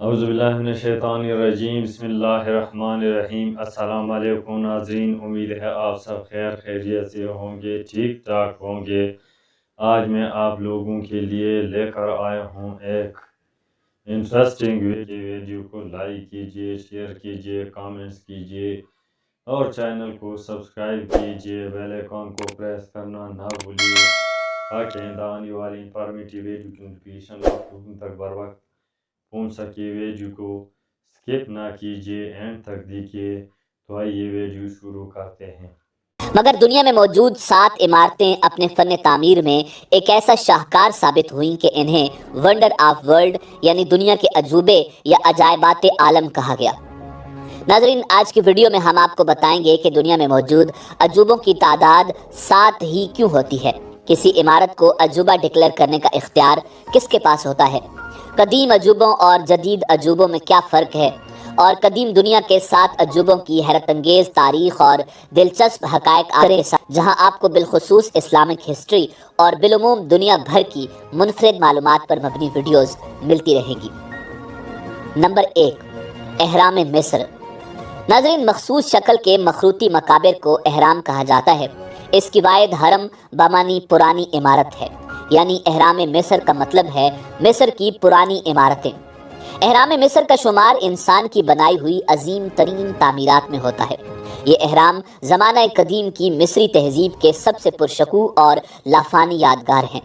اعوذ باللہ من الشیطان الرجیم، بسم اللہ الرحمن الرحیم۔ السلام علیکم ناظرین، امید ہے آپ سب خیر خیریت سے ہوں گے، ٹھیک ٹھاک ہوں گے۔ آج میں آپ لوگوں کے لیے لے کر آیا ہوں ایک انٹرسٹنگ ویڈیو کو لائک کیجئے، شیئر کیجئے، کامنٹس کیجئے اور چینل کو سبسکرائب کیجئے، بیل آئیکن کو پریس کرنا نہ بھولیے تاکہ آنے والی انفارمیٹیو ویڈیو کی نوٹیفیکیشن آپ لوگوں تک بر وقت پہنچ سکے۔ ویڈیو کو سکپ نہ کیجیے، اینڈ تک دیکھیے۔ تو آئیے ویڈیو شروع کرتے ہیں۔ مگر دنیا میں موجود 7 عمارتیں اپنے فن تعمیر میں ایک ایسا شاہکار ثابت ہوئیں کہ انہیں ونڈر آف ورلڈ یعنی دنیا کے عجوبے یا عجائبات عالم کہا گیا۔ ناظرین، آج کی ویڈیو میں ہم آپ کو بتائیں گے کہ دنیا میں موجود عجوبوں کی تعداد 7 ہی کیوں ہوتی ہے، کسی عمارت کو عجوبہ ڈکلیئر کرنے کا اختیار کس کے پاس ہوتا ہے، قدیم عجوبوں اور جدید عجوبوں میں کیا فرق ہے، اور قدیم دنیا کے 7 عجوبوں کی حیرت انگیز تاریخ اور دلچسپ حقائق جہاں آپ کو بالخصوص اسلامک ہسٹری اور بالعموم دنیا بھر کی منفرد معلومات پر مبنی ویڈیوز ملتی رہیں گی۔ نمبر 1، اہرام مصر۔ ناظرین، مخصوص شکل کے مخروطی مقابر کو اہرام کہا جاتا ہے۔ اس کی واحد حرم بمانی پرانی عمارت ہے، یعنی اہرام مصر کا مطلب ہے مصر کی پرانی عمارتیں۔ اہرام مصر کا شمار انسان کی بنائی ہوئی عظیم ترین تعمیرات میں ہوتا ہے۔ یہ اہرام زمانہ قدیم کی مصری تہذیب کے سب سے پرشکوہ اور لافانی یادگار ہیں۔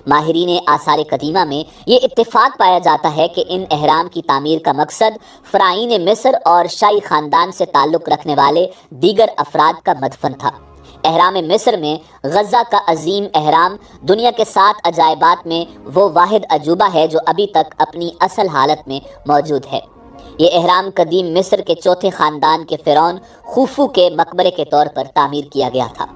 ماہرین آثار قدیمہ میں یہ اتفاق پایا جاتا ہے کہ ان اہرام کی تعمیر کا مقصد فرعین مصر اور شاہی خاندان سے تعلق رکھنے والے دیگر افراد کا مدفن تھا۔ اہرام مصر میں غزہ کا عظیم اہرام دنیا کے 7 عجائبات میں وہ واحد عجوبہ ہے جو ابھی تک اپنی اصل حالت میں موجود ہے۔ یہ اہرام قدیم مصر کے چوتھے خاندان کے فرعون خوفو کے مقبرے کے طور پر تعمیر کیا گیا تھا۔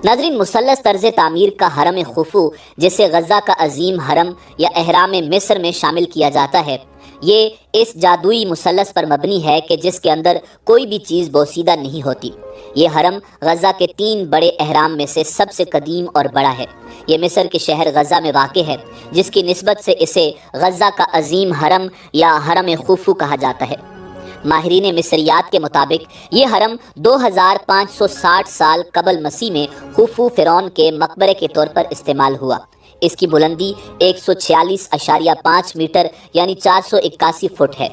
ناظرین، مثلث طرز تعمیر کا حرم خوفو، جسے غزہ کا عظیم حرم یا اہرام مصر میں شامل کیا جاتا ہے، یہ اس جادوئی مثلث پر مبنی ہے کہ جس کے اندر کوئی بھی چیز بوسیدہ نہیں ہوتی۔ یہ حرم غزہ کے 3 بڑے اہرام میں سے سب سے قدیم اور بڑا ہے۔ یہ مصر کے شہر غزہ میں واقع ہے، جس کی نسبت سے اسے غزہ کا عظیم حرم یا حرم خوفو کہا جاتا ہے۔ ماہرین مصریات کے مطابق یہ حرم 2560 سال قبل مسیح میں خوفو فرعون کے مقبرے کے طور پر استعمال ہوا۔ اس کی بلندی 146.5 میٹر یعنی 481 فٹ ہے۔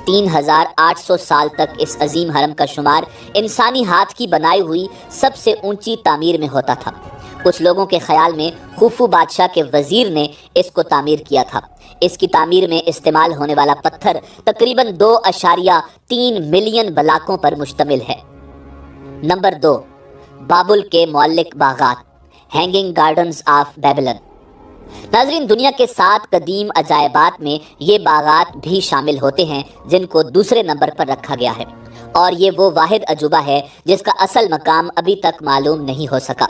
3800 سال تک اس عظیم حرم کا شمار انسانی ہاتھ کی بنائی ہوئی سب سے اونچی تعمیر میں ہوتا تھا۔ کچھ لوگوں کے خیال میں خوفو بادشاہ کے وزیر نے اس کو تعمیر کیا تھا۔ اس کی تعمیر میں استعمال ہونے والا پتھر تقریباً 2.3 ملین بلاکوں پر مشتمل ہے۔ نمبر 2، بابل کے معلق باغات، ہینگنگ گارڈنز آف بیبلن۔ ناظرین، دنیا کے 7 قدیم عجائبات میں یہ باغات بھی شامل ہوتے ہیں جن کو دوسرے نمبر پر رکھا گیا ہے، اور یہ وہ واحد عجوبہ ہے جس کا اصل مقام ابھی تک معلوم نہیں ہو سکا۔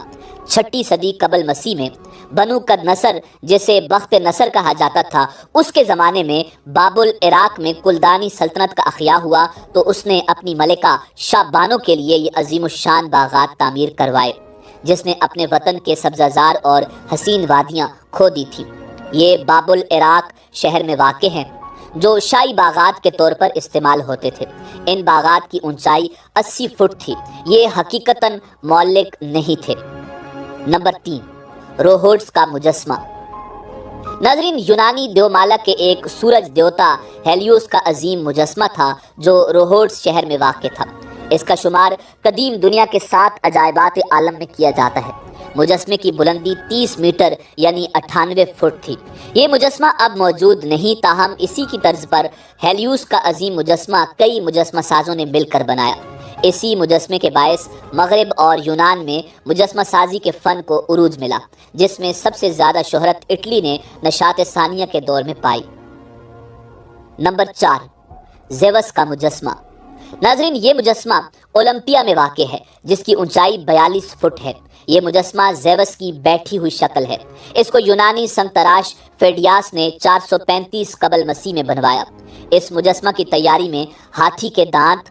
6 صدی قبل مسیح میں بنو قد نصر، جسے بخت نصر کہا جاتا تھا، اس کے زمانے میں بابل عراق میں کلدانی سلطنت کا احیا ہوا تو اس نے اپنی ملکہ شاہ بانو کے لیے یہ عظیم الشان باغات تعمیر کروائے، جس نے اپنے وطن کے سبزہ زار اور حسین وادیاں کھو دی تھیں۔ یہ بابل عراق شہر میں واقع ہیں، جو شاہی باغات کے طور پر استعمال ہوتے تھے۔ ان باغات کی اونچائی 80 فٹ تھی۔ یہ حقیقتاً معلق نہیں تھے۔ نمبر 3، روہوڈس کا مجسمہ۔ ناظرین، یونانی دیومالا کے ایک سورج دیوتا ہیلیوس کا عظیم مجسمہ تھا جو روہوڈس شہر میں واقع تھا۔ اس کا شمار قدیم دنیا کے 7 عجائبات عالم میں کیا جاتا ہے۔ مجسمے کی بلندی 30 میٹر یعنی 98 فٹ تھی۔ یہ مجسمہ اب موجود نہیں، تاہم اسی کی طرز پر ہیلیوس کا عظیم مجسمہ کئی مجسمہ سازوں نے مل کر بنایا۔ اسی مجسمے کے باعث مغرب اور یونان میں مجسمہ سازی کے فن کو عروج ملا، جس میں سب سے زیادہ شہرت اٹلی نے نشاط ثانیہ کے دور میں پائی۔ نمبر 4، زیوس کا مجسمہ۔ ناظرین، یہ مجسمہ اولمپیا میں واقع ہے، جس کی اونچائی 42 فٹ ہے۔ یہ مجسمہ زیوس کی بیٹھی ہوئی شکل ہے۔ اس کو یونانی سنگ تراش فیڈیاس نے 435 قبل مسیح میں بنوایا۔ اس مجسمہ کی تیاری میں ہاتھی کے دانت،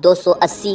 280